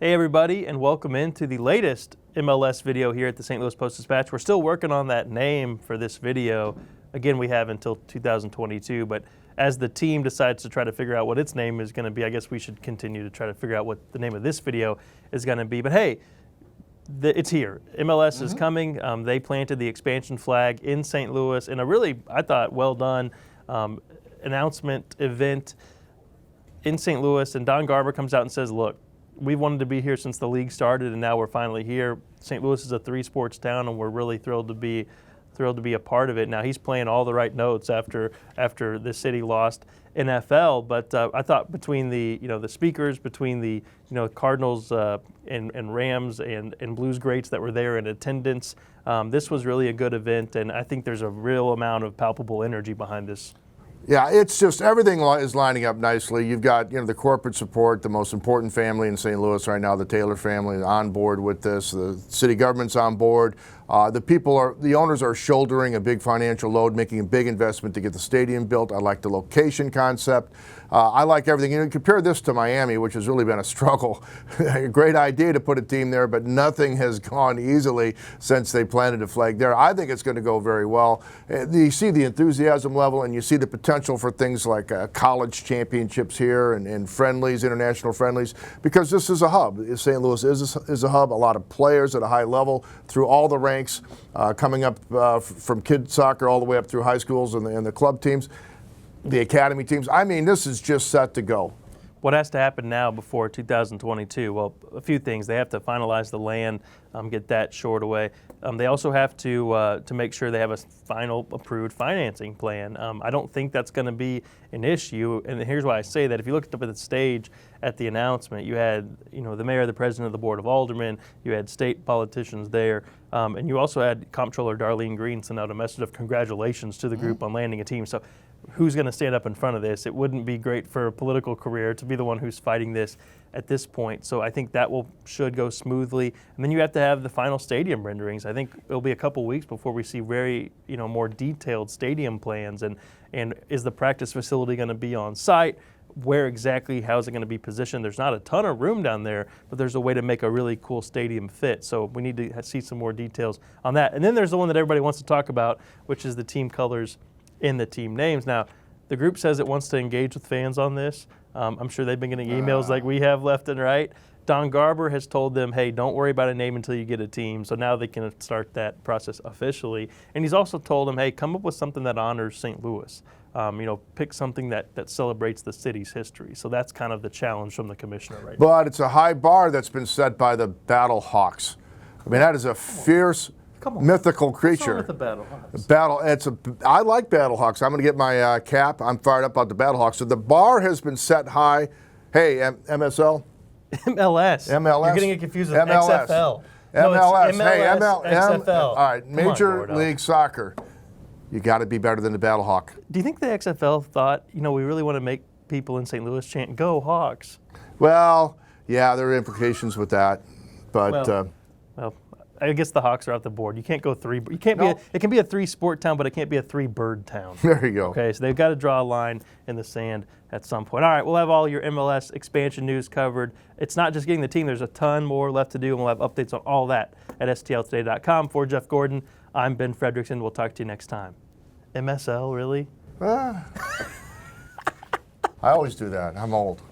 Hey everybody, and welcome into the latest MLS video here at the St. Louis Post-Dispatch. We're still working on that name for this video. Again, we have until 2022, but as the team decides to try to figure out what its name is going to be, I guess we should continue to try to figure out what the name of this video is going to be. But hey, it's here. MLS is coming. They planted the expansion flag in St. Louis in a really, I thought, well done announcement event in St. Louis. And Don Garber comes out and says, look, we've wanted to be here since the league started, and now we're finally here. St. Louis is a three-sports town, and we're really thrilled to be a part of it. Now he's playing all the right notes after the city lost NFL, but I thought between the speakers, between the Cardinals and Rams and Blues greats that were there in attendance, this was really a good event, and I think there's a real amount of palpable energy behind this. Yeah, it's just everything is lining up nicely. You've got the corporate support, the most important family in St. Louis right now, the Taylor family, is on board with this. The city government's on board. The owners are shouldering a big financial load, making a big investment to get the stadium built. I like the location concept. I like everything. Compare this to Miami, which has really been a struggle. A great idea to put a team there, but nothing has gone easily since they planted a flag there. I think it's going to go very well. You see the enthusiasm level, and you see the potential for things like college championships here and friendlies, international friendlies, because this is a hub. St. Louis is a hub. A lot of players at a high level through all the ranks, coming up from kid soccer all the way up through high schools and the club teams, the academy teams. I mean, this is just set to go. What has to happen now before 2022? Well, a few things. They have to finalize the land, get that shored away. They also have to make sure they have a final approved financing plan. I don't think that's going to be an issue, and here's why I say that. If you looked up at the stage at the announcement, you had the mayor, the president of the board of aldermen, you had state politicians there, and you also had Comptroller Darlene Green send out a message of congratulations to the group on landing a team. So who's going to stand up in front of this? It wouldn't be great for a political career to be the one who's fighting this at this point. So I think that should go smoothly. And then you have to have the final stadium renderings. I think it'll be a couple weeks before we see very, more detailed stadium plans. And is the practice facility going to be on site? Where exactly, how is it going to be positioned? There's not a ton of room down there, but there's a way to make a really cool stadium fit. So we need to see some more details on that. And then there's the one that everybody wants to talk about, which is the team colors in the team names. Now, the group says it wants to engage with fans on this. I'm sure they've been getting emails like we have left and right. Don Garber has told them, hey, don't worry about a name until you get a team. So now they can start that process officially. And he's also told them, hey, come up with something that honors St. Louis. Pick something that celebrates the city's history. So that's kind of the challenge from the commissioner right now. But it's a high bar that's been set by the Battle Hawks. I mean, that is a fierce, mythical creature. What's wrong with the Battle Hawks? I like Battle Hawks. I'm going to get my cap. I'm fired up about the Battle Hawks. So the bar has been set high. Hey, MSL? MLS. MLS. You're getting it confused with MLS. XFL. MLS. No, it's MLS, hey, XFL. All right, Major League Soccer. You got to be better than the Battle Hawk. Do you think the XFL thought, we really want to make people in St. Louis chant, "Go Hawks"? Well, yeah, there are implications with that, but well, I guess the Hawks are off the board. You can't go three. You can't be. It can be a three-sport town, but it can't be a three-bird town. There you go. Okay, so they've got to draw a line in the sand at some point. All right, we'll have all your MLS expansion news covered. It's not just getting the team. There's a ton more left to do, and we'll have updates on all that at stltoday.com. For Jeff Gordon, I'm Ben Frederickson. We'll talk to you next time. MSL, really? I always do that. I'm old.